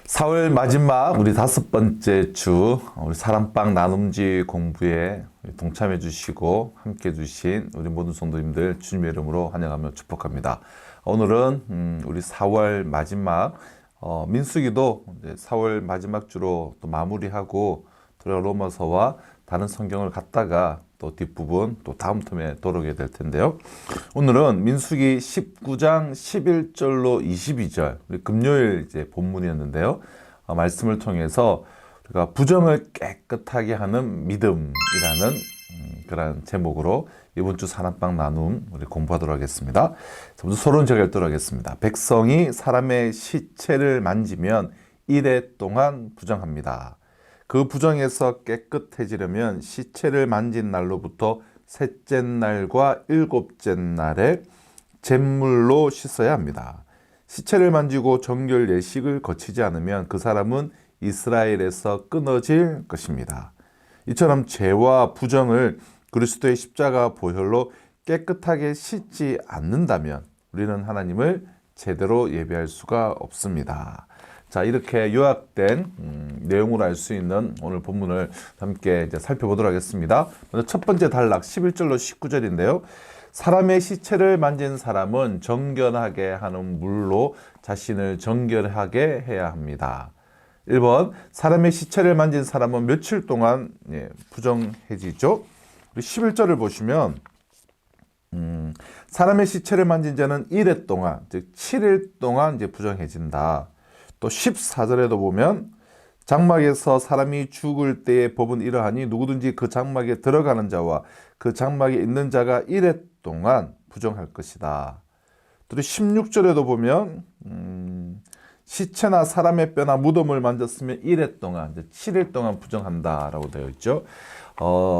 4월 마지막 우리 5번째 주 우리 사랑방 나눔지 공부에 동참해 주시고 함께 해 주신 우리 모든 성도님들 주님의 이름으로 환영하며 축복합니다. 오늘은 우리 4월 마지막 민수기도 이제 4월 마지막 주로 또 마무리하고 또 로마서와 다른 성경을 갖다가 또 뒷부분 또 다음 텀에 돌아오게 될 텐데요. 오늘은 민수기 19장 11절로 22절 우리 금요일 이제 본문이었는데요. 말씀을 통해서 우리가 부정을 깨끗하게 하는 믿음이라는 그런 제목으로 이번 주 사랑방 나눔 우리 공부하도록 하겠습니다. 먼저 서론 제가 읽도록 하겠습니다. 백성이 사람의 시체를 만지면 이래 동안 부정합니다. 그 부정에서 깨끗해지려면 시체를 만진 날로부터 셋째 날과 일곱째 날에 잿물로 씻어야 합니다. 시체를 만지고 정결 예식을 거치지 않으면 그 사람은 이스라엘에서 끊어질 것입니다. 이처럼 죄와 부정을 그리스도의 십자가 보혈로 깨끗하게 씻지 않는다면 우리는 하나님을 제대로 예배할 수가 없습니다. 자, 이렇게 요약된 내용으로 알 수 있는 오늘 본문을 함께 이제 살펴보도록 하겠습니다. 먼저 첫 번째 단락 11절로 19절인데요. 사람의 시체를 만진 사람은 정결하게 하는 물로 자신을 정결하게 해야 합니다. 1번, 사람의 시체를 만진 사람은 며칠 동안 부정해지죠. 우리 11절을 보시면 사람의 시체를 만진 자는 이래 동안, 즉 7일 동안 이제 부정해진다. 또 14절에도 보면 장막에서 사람이 죽을 때의 법은 이러하니 누구든지 그 장막에 들어가는 자와 그 장막에 있는 자가 이래 동안 부정할 것이다. 또 16절에도 보면 시체나 사람의 뼈나 무덤을 만졌으면 이래 동안, 이제 7일 동안 부정한다라고 되어 있죠.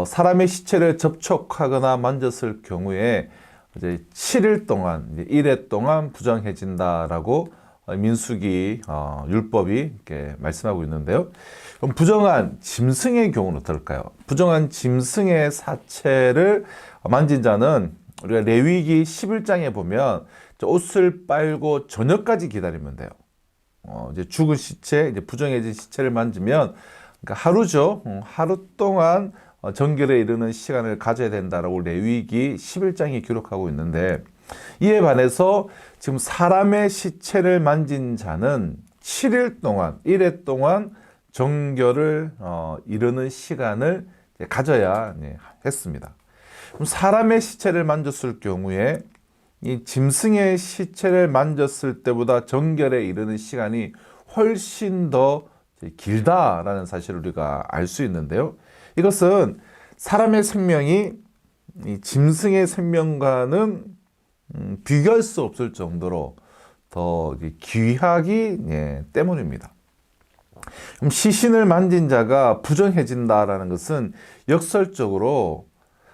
사람의 시체를 접촉하거나 만졌을 경우에 이제 7일 동안, 이제 이래 동안 부정해진다라고 민수기 율법이 이렇게 말씀하고 있는데요. 그럼 부정한 짐승의 경우는 어떨까요? 부정한 짐승의 사체를 만진 자는 우리가 레위기 11장에 보면 옷을 빨고 저녁까지 기다리면 돼요. 이제 죽은 시체, 이제 부정해진 시체를 만지면 그러니까 하루죠. 하루 동안 정결에 이르는 시간을 가져야 된다라고 레위기 11장이 기록하고 있는데 이에 반해서 지금 사람의 시체를 만진 자는 7일 동안, 1회 동안 정결을 이루는 시간을 가져야 했습니다. 그럼 사람의 시체를 만졌을 경우에 이 짐승의 시체를 만졌을 때보다 정결에 이르는 시간이 훨씬 더 길다라는 사실을 우리가 알 수 있는데요. 이것은 사람의 생명이 이 짐승의 생명과는 비교할 수 없을 정도로 더 귀하기 때문입니다. 그럼 시신을 만진 자가 부정해진다라는 것은 역설적으로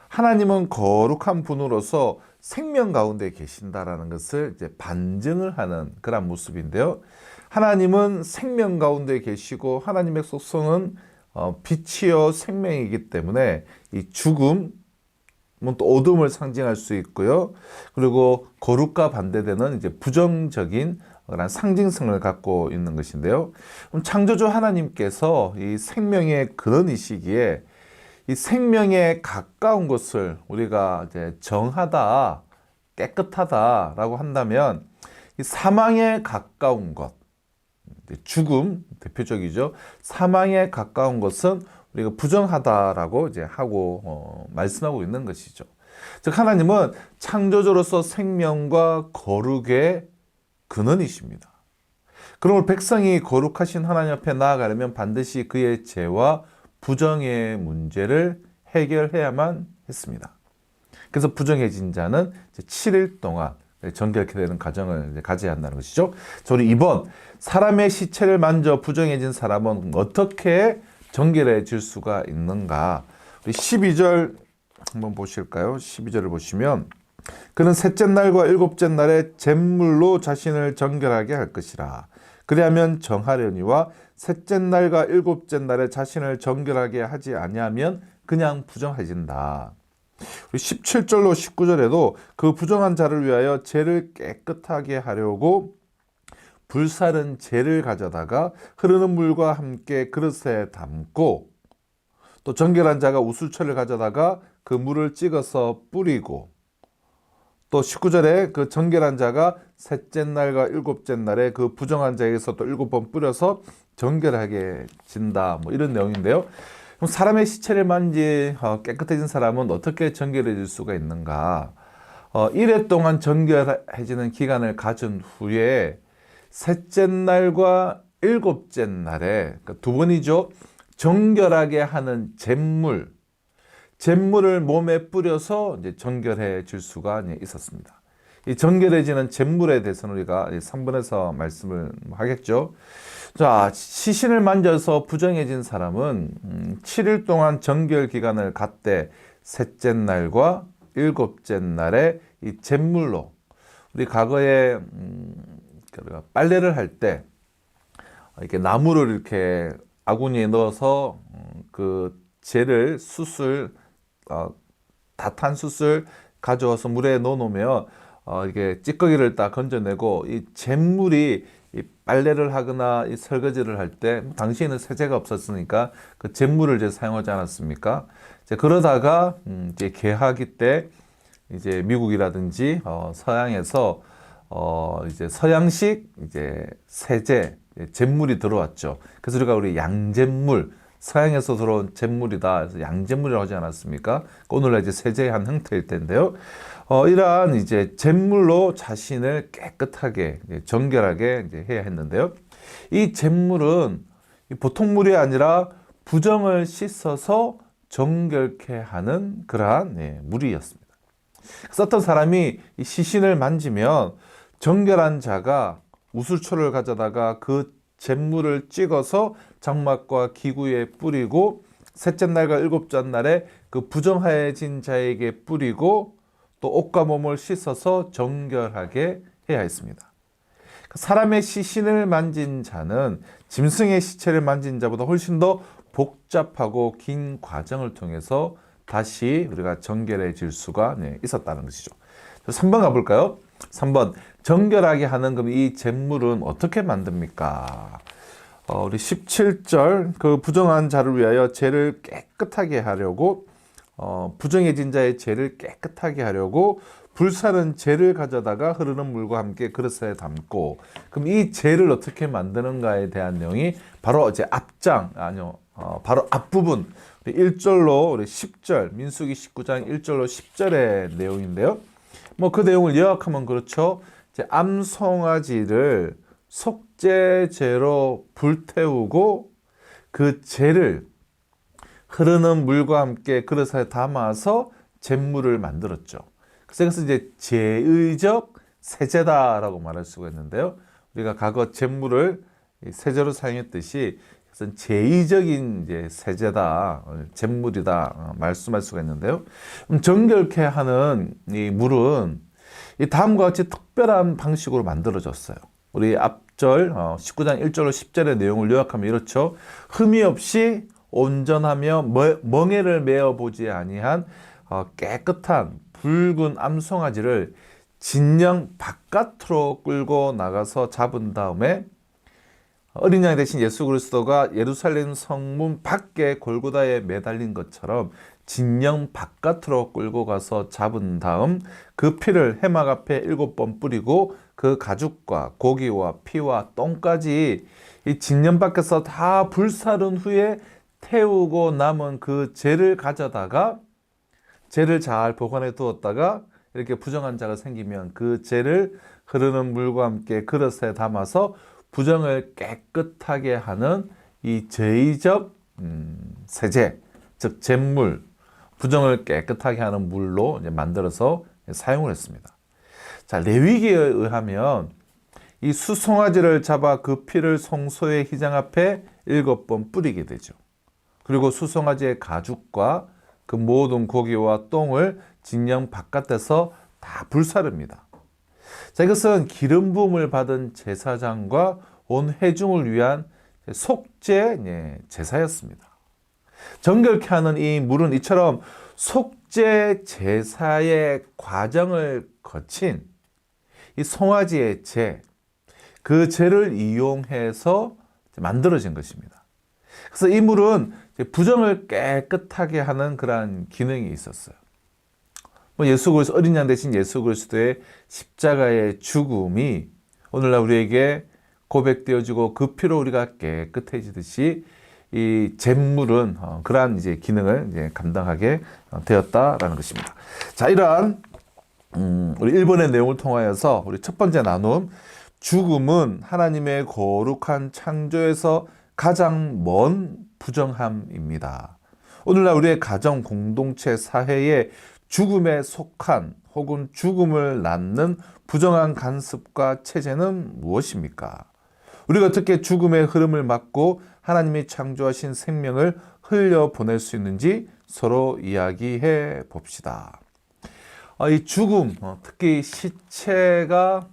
하나님은 거룩한 분으로서 생명 가운데 계신다라는 것을 이제 반증을 하는 그런 모습인데요. 하나님은 생명 가운데 계시고 하나님의 속성은 빛이요 생명이기 때문에 이 죽음 또 어둠을 상징할 수 있고요. 그리고 거룩과 반대되는 이제 부정적인 그런 상징성을 갖고 있는 것인데요. 그럼 창조주 하나님께서 이 생명의 근원이시기에 이 생명에 가까운 것을 우리가 이제 정하다, 깨끗하다라고 한다면 이 사망에 가까운 것, 죽음 대표적이죠. 사망에 가까운 것은 우리가 부정하다라고 이제 하고 말씀하고 있는 것이죠. 즉 하나님은 창조주로서 생명과 거룩의 근원이십니다. 그러므로 백성이 거룩하신 하나님 앞에 나아가려면 반드시 그의 죄와 부정의 문제를 해결해야만 했습니다. 그래서 부정해진 자는 7일 동안 정결케 되는 과정을 가져야 한다는 것이죠. 우리 2번, 사람의 시체를 만져 부정해진 사람은 어떻게 정결해질 수가 있는가? 우리 12절 한번 보실까요? 12절을 보시면 그는 셋째 날과 일곱째 날에 잿물로 자신을 정결하게 할 것이라. 그리하면 정하려니와 셋째 날과 일곱째 날에 자신을 정결하게 하지 아니하면 그냥 부정해진다. 17절로 19절에도 그 부정한 자를 위하여 재를 깨끗하게 하려고 불사른 재를 가져다가 흐르는 물과 함께 그릇에 담고, 또 정결한 자가 우슬초를 가져다가 그 물을 찍어서 뿌리고, 또 19절에 그 정결한 자가 셋째 날과 일곱째 날에 그 부정한 자에게서 또 7번 뿌려서 정결하게 진다. 뭐 이런 내용인데요. 그럼 사람의 시체를 만지 깨끗해진 사람은 어떻게 정결해질 수가 있는가? 1회 동안 정결해지는 기간을 가진 후에 셋째 날과 일곱째 날에, 그러니까 두 번이죠. 정결하게 하는 잿물을 몸에 뿌려서 이제 정결해질 수가 있었습니다. 이 정결해지는 잿물에 대해서는 우리가 3번에서 말씀을 하겠죠. 자, 시신을 만져서 부정해진 사람은 7일 동안 정결 기간을 갖되 셋째 날과 일곱째 날에 이 잿물로, 우리 과거에 빨래를 할 때 이렇게 나무를 이렇게 아구니에 넣어서 그 재를 다 탄 숯을 가져와서 물에 넣어 놓으면 이게 찌꺼기를 딱 건져내고 이 잿물이 이 빨래를 하거나 이 설거지를 할 때, 당시에는 세제가 없었으니까 그 잿물을 이제 사용하지 않았습니까? 이제 그러다가 이제 개화기 때 이제 미국이라든지 서양에서 이제 서양식 이제 세제, 잿물이 들어왔죠. 그래서 우리 양잿물, 서양에서 들어온 잿물이다. 그래서 양잿물이라고 하지 않았습니까? 오늘날 이제 세제의 한 형태일 텐데요. 이러한 이제 잿물로 자신을 깨끗하게, 정결하게 이제 해야 했는데요. 이 잿물은 보통 물이 아니라 부정을 씻어서 정결케 하는 그러한 물이었습니다. 그래서 어떤 사람이 이 시신을 만지면 정결한 자가 우슬초를 가져다가 그 잿물을 찍어서 장막과 기구에 뿌리고 셋째 날과 일곱째 날에 그 부정하여진 자에게 뿌리고 또 옷과 몸을 씻어서 정결하게 해야 했습니다. 사람의 시신을 만진 자는 짐승의 시체를 만진 자보다 훨씬 더 복잡하고 긴 과정을 통해서 다시 우리가 정결해질 수가 있었다는 것이죠. 3번 가볼까요? 3번, 정결하게 하는 그럼 이 잿물은 어떻게 만듭니까? 우리 17절, 그 부정한 자를 위하여 죄를 깨끗하게 하려고, 부정해진 자의 죄를 깨끗하게 하려고 불사른 재를 가져다가 흐르는 물과 함께 그릇에 담고, 그럼 이 재를 어떻게 만드는가에 대한 내용이 바로 이제 바로 앞부분 1절로 우리 10절, 민수기 19장 1절로 10절의 내용인데요. 뭐 그 내용을 요약하면 그렇죠. 이제 암송아지를 속죄제로 불태우고 그 재를 흐르는 물과 함께 그릇에 담아서 잿물을 만들었죠. 그래서 이제 제의적 세제다라고 말할 수가 있는데요. 우리가 과거 잿물을 세제로 사용했듯이 제의적인 이제 세제다, 잿물이다 말씀할 수가 있는데요. 정결케 하는 이 물은 이 다음과 같이 특별한 방식으로 만들어졌어요. 우리 앞절 19장 1절로 10절의 내용을 요약하면 이렇죠. 흠이 없이 온전하며 멍에를 메어보지 아니한 깨끗한 붉은 암송아지를 진영 바깥으로 끌고 나가서 잡은 다음에 어린 양 대신 예수 그리스도가 예루살렘 성문 밖에 골고다에 매달린 것처럼 진영 바깥으로 끌고 가서 잡은 다음 그 피를 회막 앞에 7번 뿌리고 그 가죽과 고기와 피와 똥까지 이 진영 밖에서 다 불사른 후에 태우고 남은 그 재를 가져다가 재를 잘 보관해 두었다가 이렇게 부정한 자가 생기면 그 재를 흐르는 물과 함께 그릇에 담아서 부정을 깨끗하게 하는 이 제의적 세제, 즉 잿물, 부정을 깨끗하게 하는 물로 이제 만들어서 사용을 했습니다. 자, 레위기에 의하면 이 수송아지를 잡아 그 피를 성소의 휘장 앞에 7번 뿌리게 되죠. 그리고 수송아지의 가죽과 그 모든 고기와 똥을 진영 바깥에서 다 불사릅니다. 자, 이것은 기름 부음을 받은 제사장과 온 회중을 위한 속죄 제사였습니다. 정결케 하는 이 물은 이처럼 속죄 제사의 과정을 거친 이 송아지의 제, 그 제를 이용해서 만들어진 것입니다. 그래서 이 물은 부정을 깨끗하게 하는 그러한 기능이 있었어요. 예수 그리스도, 어린 양 대신 예수 그리스도의 십자가의 죽음이 오늘날 우리에게 고백되어지고 그 피로 우리가 깨끗해지듯이 이 잿물은 그러한 이제 기능을 이제 감당하게 되었다라는 것입니다. 자, 이러한 우리 1번의 내용을 통하여서 우리 첫 번째 나눔, 죽음은 하나님의 거룩한 창조에서 가장 먼 부정함입니다. 오늘날 우리의 가정, 공동체, 사회에 죽음에 속한 혹은 죽음을 낳는 부정한 간섭과 체제는 무엇입니까? 우리가 어떻게 죽음의 흐름을 막고 하나님이 창조하신 생명을 흘려보낼 수 있는지 서로 이야기해 봅시다. 이 죽음, 특히 시체가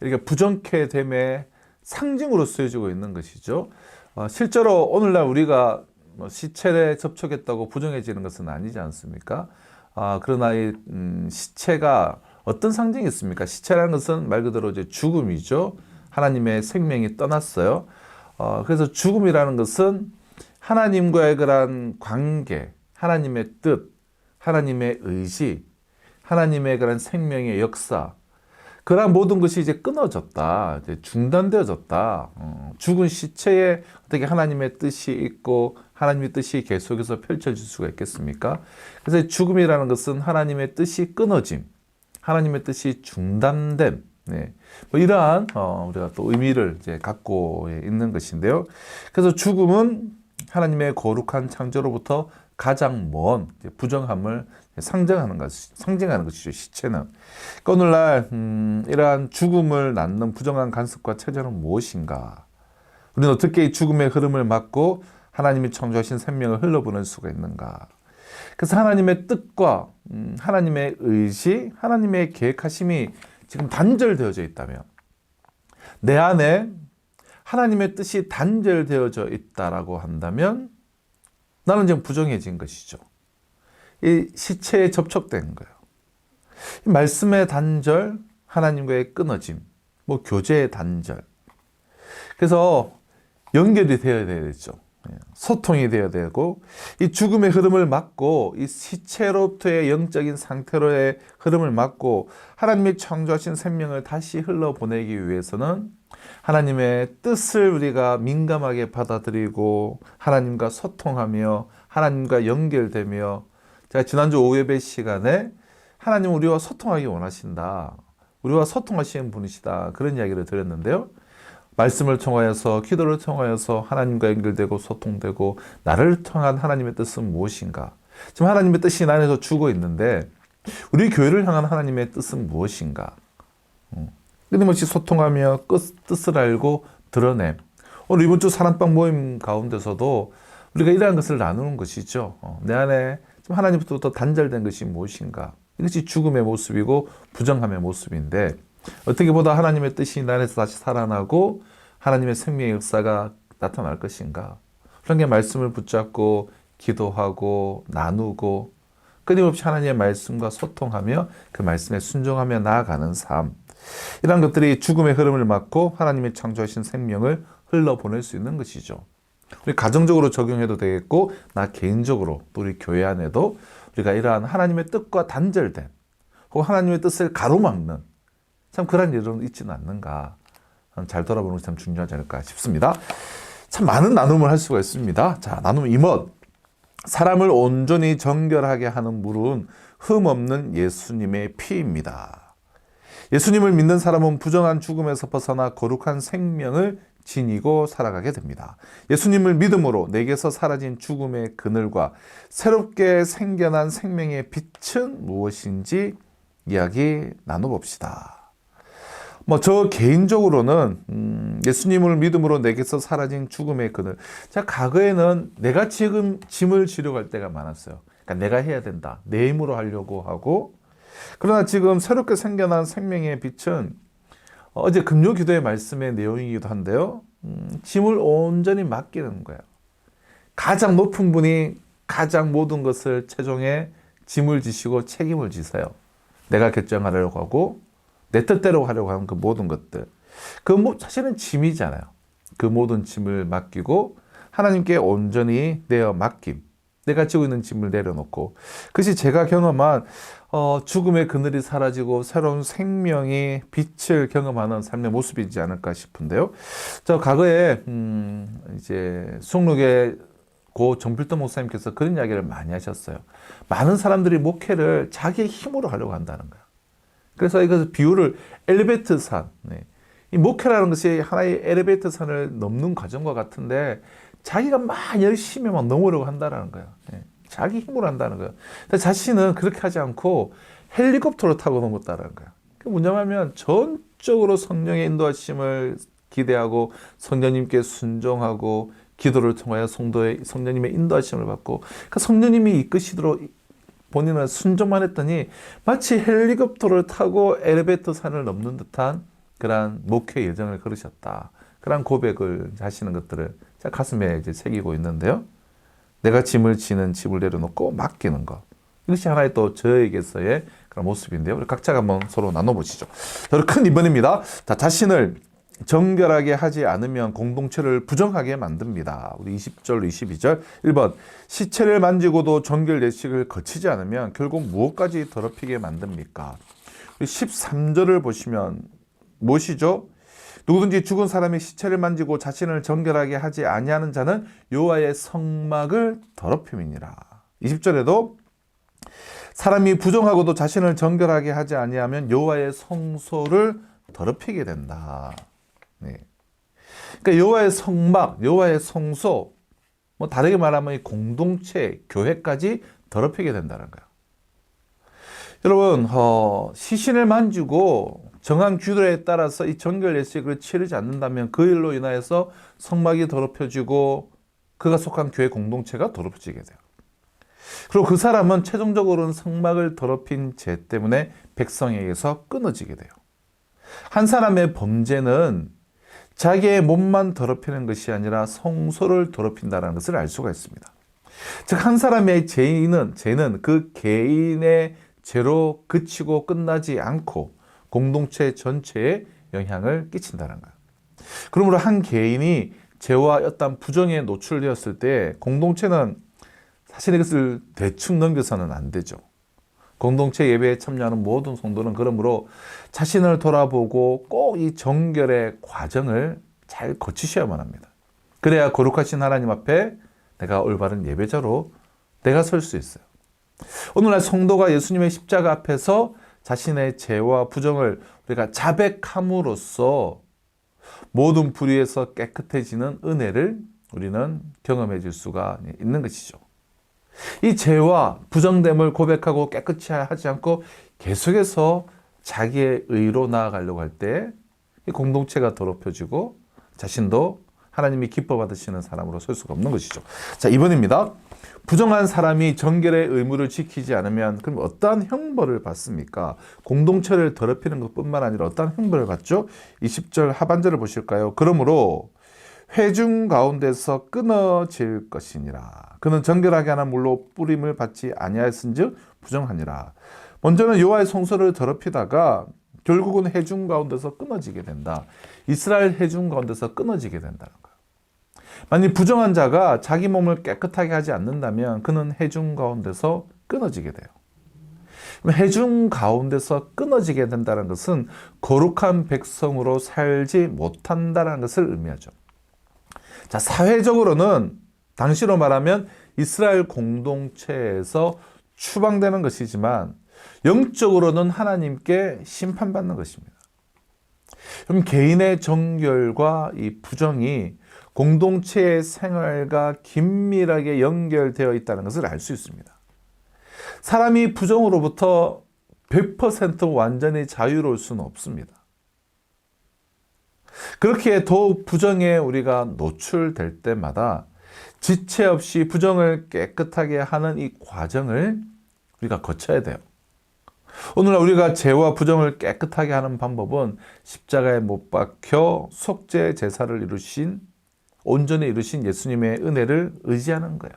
이렇게 부정케 됨의 상징으로 쓰여지고 있는 것이죠. 실제로 오늘날 우리가 시체에 접촉했다고 부정해지는 것은 아니지 않습니까? 그러나 이 시체가 어떤 상징이 있습니까? 시체라는 것은 말 그대로 이제 죽음이죠. 하나님의 생명이 떠났어요. 그래서 죽음이라는 것은 하나님과의 그런 관계, 하나님의 뜻, 하나님의 의지, 하나님의 그런 생명의 역사, 그러한 모든 것이 이제 끊어졌다, 이제 중단되어졌다. 죽은 시체에 어떻게 하나님의 뜻이 있고 하나님의 뜻이 계속해서 펼쳐질 수가 있겠습니까? 그래서 죽음이라는 것은 하나님의 뜻이 끊어짐, 하나님의 뜻이 중단됨, 네. 이러한 우리가 또 의미를 이제 갖고 있는 것인데요. 그래서 죽음은 하나님의 거룩한 창조로부터 가장 먼 부정함을 상징하는 것이죠. 시체는. 그러니까 오늘날 이러한 죽음을 낳는 부정한 간섭과 체제는 무엇인가? 우리는 어떻게 이 죽음의 흐름을 막고 하나님이 창조하신 생명을 흘러보낼 수가 있는가? 그래서 하나님의 뜻과 하나님의 의지, 하나님의 계획하심이 지금 단절되어져 있다면, 내 안에 하나님의 뜻이 단절되어져 있다라고 한다면 나는 지금 부정해진 것이죠. 이 시체에 접촉된 거예요. 이 말씀의 단절, 하나님과의 끊어짐, 교제의 단절. 그래서 연결이 되어야 되겠죠. 소통이 되어야 되고, 이 죽음의 흐름을 막고 이 시체로부터의 영적인 상태로의 흐름을 막고 하나님이 창조하신 생명을 다시 흘러보내기 위해서는 하나님의 뜻을 우리가 민감하게 받아들이고 하나님과 소통하며 하나님과 연결되며, 제가 지난주 오후 예배 시간에 하나님 우리와 소통하기 원하신다, 우리와 소통하시는 분이시다, 그런 이야기를 드렸는데요. 말씀을 통하여서, 기도를 통하여서 하나님과 연결되고 소통되고, 나를 통한 하나님의 뜻은 무엇인가? 지금 하나님의 뜻이 나 안에서 주고 있는데 우리 교회를 향한 하나님의 뜻은 무엇인가? 끊임없이 소통하며 뜻을 알고 드러냄. 오늘 이번 주 사랑방 모임 가운데서도 우리가 이러한 것을 나누는 것이죠. 내 안에 좀 하나님부터 단절된 것이 무엇인가? 이것이 죽음의 모습이고 부정함의 모습인데, 어떻게 보다 하나님의 뜻이 나 안에서 다시 살아나고 하나님의 생명의 역사가 나타날 것인가? 그런 게 말씀을 붙잡고 기도하고 나누고 끊임없이 하나님의 말씀과 소통하며 그 말씀에 순종하며 나아가는 삶. 이런 것들이 죽음의 흐름을 막고 하나님의 창조하신 생명을 흘러보낼 수 있는 것이죠. 우리 가정적으로 적용해도 되겠고, 나 개인적으로 또 우리 교회 안에도 우리가 이러한 하나님의 뜻과 단절된, 혹은 하나님의 뜻을 가로막는 참 그런 일은 있지는 않는가. 잘 돌아보는 것이 참 중요하지 않을까 싶습니다. 참 많은 나눔을 할 수가 있습니다. 자, 나눔 2번. 사람을 온전히 정결하게 하는 물은 흠없는 예수님의 피입니다. 예수님을 믿는 사람은 부정한 죽음에서 벗어나 거룩한 생명을 지니고 살아가게 됩니다. 예수님을 믿음으로 내게서 사라진 죽음의 그늘과 새롭게 생겨난 생명의 빛은 무엇인지 이야기 나눠봅시다. 저 개인적으로는 예수님을 믿음으로 내게서 사라진 죽음의 그늘. 자, 과거에는 내가 지금 짐을 지려고 할 때가 많았어요. 그러니까 내가 해야 된다, 내 힘으로 하려고 하고. 그러나 지금 새롭게 생겨난 생명의 빛은 어제 금요 기도의 말씀의 내용이기도 한데요. 짐을 온전히 맡기는 거예요. 가장 높은 분이 가장 모든 것을 최종에 짐을 지시고 책임을 지세요. 내가 결정하려고 하고 내 뜻대로 하려고 하는 그 모든 것들. 사실은 짐이잖아요. 그 모든 짐을 맡기고 하나님께 온전히 내어 맡김. 내가 지고 있는 짐을 내려놓고, 그것이 제가 경험한 죽음의 그늘이 사라지고 새로운 생명의 빛을 경험하는 삶의 모습이지 않을까 싶은데요. 저 과거에 이제 숭록의 고 정필도 목사님께서 그런 이야기를 많이 하셨어요. 많은 사람들이 목회를 자기의 힘으로 하려고 한다는 거예요. 그래서 이것을 비유를 엘리베이터산, 이 목회라는 것이 하나의 엘리베이터산을 넘는 과정과 같은데 자기가 막 열심히 막 넘으려고 한다는 거예요. 자기 힘으로 한다는 거예요. 근데 자신은 그렇게 하지 않고 헬리콥터로 타고 넘었다는 거예요. 뭐냐면 전적으로 성령의 인도하심을 기대하고 성령님께 순종하고 기도를 통하여 성령님의 인도하심을 받고, 그러니까 성령님이 이끄시도록 본인은 순종만 했더니 마치 헬리콥터를 타고 엘리베이터 산을 넘는 듯한 그러한 목회 여정을 걸으셨다. 그런 고백을 하시는 것들을 제가 가슴에 이제 새기고 있는데요. 내가 짐을 지는 짐을 내려놓고 맡기는 것. 이것이 하나의 또 저에게서의 그런 모습인데요. 우리 각자가 한번 서로 나눠보시죠. 저는 큰 2번입니다. 자신을 정결하게 하지 않으면 공동체를 부정하게 만듭니다. 우리 20절, 22절. 1번, 시체를 만지고도 정결 예식을 거치지 않으면 결국 무엇까지 더럽히게 만듭니까? 우리 13절을 보시면 무엇이죠? 누구든지 죽은 사람이 시체를 만지고 자신을 정결하게 하지 아니하는 자는 여호와의 성막을 더럽힘이니라. 20절에도 사람이 부정하고도 자신을 정결하게 하지 아니하면 여호와의 성소를 더럽히게 된다. 네. 그러니까 여호와의 성막, 여호와의 성소, 다르게 말하면 이 공동체, 교회까지 더럽히게 된다는 거예요. 여러분, 시신을 만지고 정한 규례에 따라서 이 정결 예식을 치르지 않는다면 그 일로 인하여서 성막이 더럽혀지고 그가 속한 교회 공동체가 더럽혀지게 돼요. 그리고 그 사람은 최종적으로는 성막을 더럽힌 죄 때문에 백성에게서 끊어지게 돼요. 한 사람의 범죄는 자기의 몸만 더럽히는 것이 아니라 성소를 더럽힌다는 것을 알 수가 있습니다. 즉, 한 사람의 죄는 그 개인의 죄로 그치고 끝나지 않고 공동체 전체에 영향을 끼친다는 거예요. 그러므로 한 개인이 죄와 어떤 부정에 노출되었을 때 공동체는 사실 이것을 대충 넘겨서는 안 되죠. 공동체 예배에 참여하는 모든 성도는 그러므로 자신을 돌아보고 꼭 이 정결의 과정을 잘 거치셔야만 합니다. 그래야 거룩하신 하나님 앞에 내가 올바른 예배자로 내가 설 수 있어요. 오늘날 성도가 예수님의 십자가 앞에서 자신의 죄와 부정을 우리가 자백함으로써 모든 불의에서 깨끗해지는 은혜를 우리는 경험해 줄 수가 있는 것이죠. 이 죄와 부정됨을 고백하고 깨끗이 하지 않고 계속해서 자기의 의로 나아가려고 할 때 이 공동체가 더럽혀지고 자신도 하나님이 기뻐 받으시는 사람으로 설 수가 없는 것이죠. 자, 2번입니다. 부정한 사람이 정결의 의무를 지키지 않으면 그럼 어떠한 형벌을 받습니까? 공동체를 더럽히는 것뿐만 아니라 어떠한 형벌을 받죠? 20절 하반절을 보실까요? 그러므로 회중 가운데서 끊어질 것이니라. 그는 정결하게 하는 물로 뿌림을 받지 아니하였은즉 부정하니라. 먼저는 여호와의 성소를 더럽히다가 결국은 회중 가운데서 끊어지게 된다. 이스라엘 회중 가운데서 끊어지게 된다는 거예요. 만약 부정한 자가 자기 몸을 깨끗하게 하지 않는다면 그는 회중 가운데서 끊어지게 돼요. 회중 가운데서 끊어지게 된다는 것은 거룩한 백성으로 살지 못한다는 것을 의미하죠. 자, 사회적으로는 당시로 말하면 이스라엘 공동체에서 추방되는 것이지만 영적으로는 하나님께 심판받는 것입니다. 그럼 개인의 정결과 이 부정이 공동체의 생활과 긴밀하게 연결되어 있다는 것을 알 수 있습니다. 사람이 부정으로부터 100% 완전히 자유로울 수는 없습니다. 그렇게 더욱 부정에 우리가 노출될 때마다 지체 없이 부정을 깨끗하게 하는 이 과정을 우리가 거쳐야 돼요. 오늘날 우리가 죄와 부정을 깨끗하게 하는 방법은 십자가에 못 박혀 속죄 제사를 이루신 온전히 이루신 예수님의 은혜를 의지하는 거예요.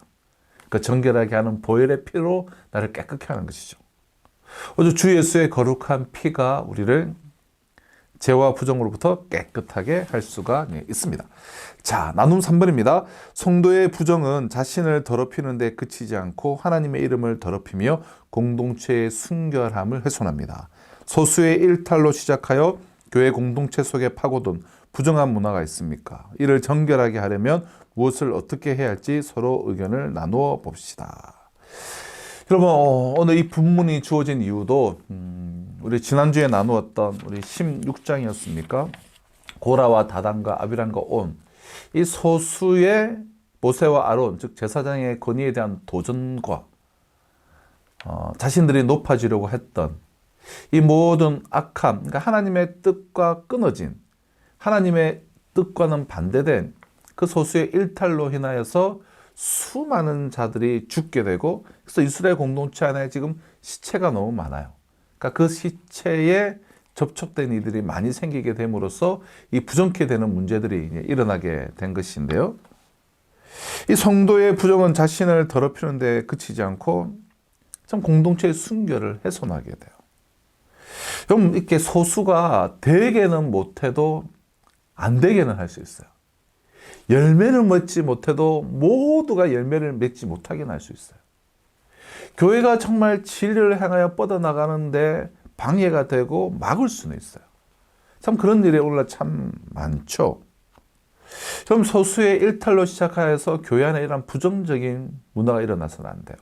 그 정결하게 하는 보혈의 피로 나를 깨끗게 하는 것이죠. 오직 주 예수의 거룩한 피가 우리를 죄와 부정으로부터 깨끗하게 할 수가 있습니다. 자, 나눔 3번입니다. 성도의 부정은 자신을 더럽히는 데 그치지 않고 하나님의 이름을 더럽히며 공동체의 순결함을 훼손합니다. 소수의 일탈로 시작하여 교회 공동체 속에 파고든 부정한 문화가 있습니까? 이를 정결하게 하려면 무엇을 어떻게 해야 할지 서로 의견을 나누어 봅시다. 여러분, 오늘 이 본문이 주어진 이유도 우리 지난주에 나누었던 우리 16장이었습니까? 고라와 다단과 아비람과 온, 이 소수의 모세와 아론, 즉 제사장의 권위에 대한 도전과 자신들이 높아지려고 했던 이 모든 악함, 그러니까 하나님의 뜻과 끊어진, 하나님의 뜻과는 반대된 그 소수의 일탈로 인하여서 수많은 자들이 죽게 되고, 그래서 이스라엘 공동체 안에 지금 시체가 너무 많아요. 그러니까 그 시체에 접촉된 이들이 많이 생기게 됨으로써 이 부정케 되는 문제들이 일어나게 된 것인데요. 이 성도의 부정은 자신을 더럽히는 데 그치지 않고 참 공동체의 순결을 훼손하게 돼요. 그럼 이렇게 소수가 되게는 못해도 안 되게는 할 수 있어요. 열매를 맺지 못해도 모두가 열매를 맺지 못하게 할 수 있어요. 교회가 정말 진리를 향하여 뻗어나가는데 방해가 되고 막을 수는 있어요. 참 그런 일이 오늘날 참 많죠. 그럼 소수의 일탈로 시작하여서 교회 안에 이런 부정적인 문화가 일어나서는 안 돼요.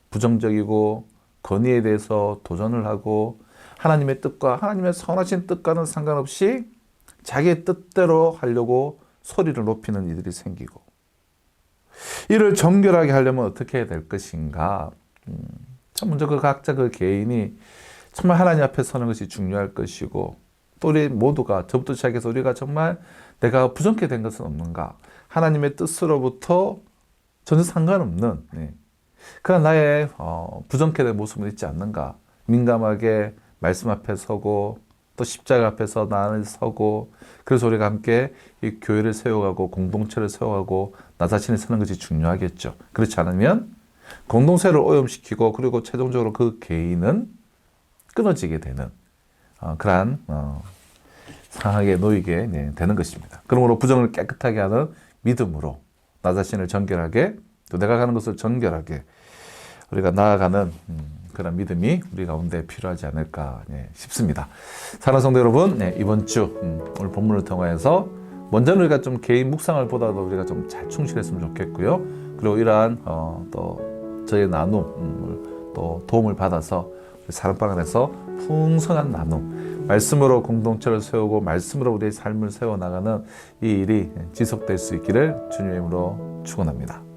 부정적이고 권위에 대해서 도전을 하고 하나님의 뜻과 하나님의 선하신 뜻과는 상관없이 자기의 뜻대로 하려고 소리를 높이는 이들이 생기고, 이를 정결하게 하려면 어떻게 해야 될 것인가? 참 먼저 그 각자 그 개인이 정말 하나님 앞에 서는 것이 중요할 것이고, 또 우리 모두가 저부터 시작해서 우리가 정말 내가 부정케 된 것은 없는가? 하나님의 뜻으로부터 전혀 상관없는 그런 나의 부정케 된 모습은 있지 않는가? 민감하게 말씀 앞에 서고 또 십자가 앞에서 나를 서고, 그래서 우리가 함께 이 교회를 세워가고 공동체를 세워가고 나 자신이 서는 것이 중요하겠죠. 그렇지 않으면 공동체를 오염시키고 그리고 최종적으로 그 개인은 끊어지게 되는 그러한 상하게 놓이게 되는 것입니다. 그러므로 부정을 깨끗하게 하는 믿음으로 나 자신을 정결하게, 또 내가 가는 것을 정결하게 우리가 나아가는 그런 믿음이 우리 가운데 필요하지 않을까 싶습니다. 사랑하는 성도 여러분, 이번 주 오늘 본문을 통해서 먼저는 우리가 좀 개인 묵상을 보다도 우리가 좀 잘 충실했으면 좋겠고요. 그리고 이러한 또 저의 나눔, 또 도움을 받아서 사랑방 안에서 풍성한 나눔, 말씀으로 공동체를 세우고 말씀으로 우리의 삶을 세워나가는 이 일이 지속될 수 있기를 주님의 이름으로 축원합니다.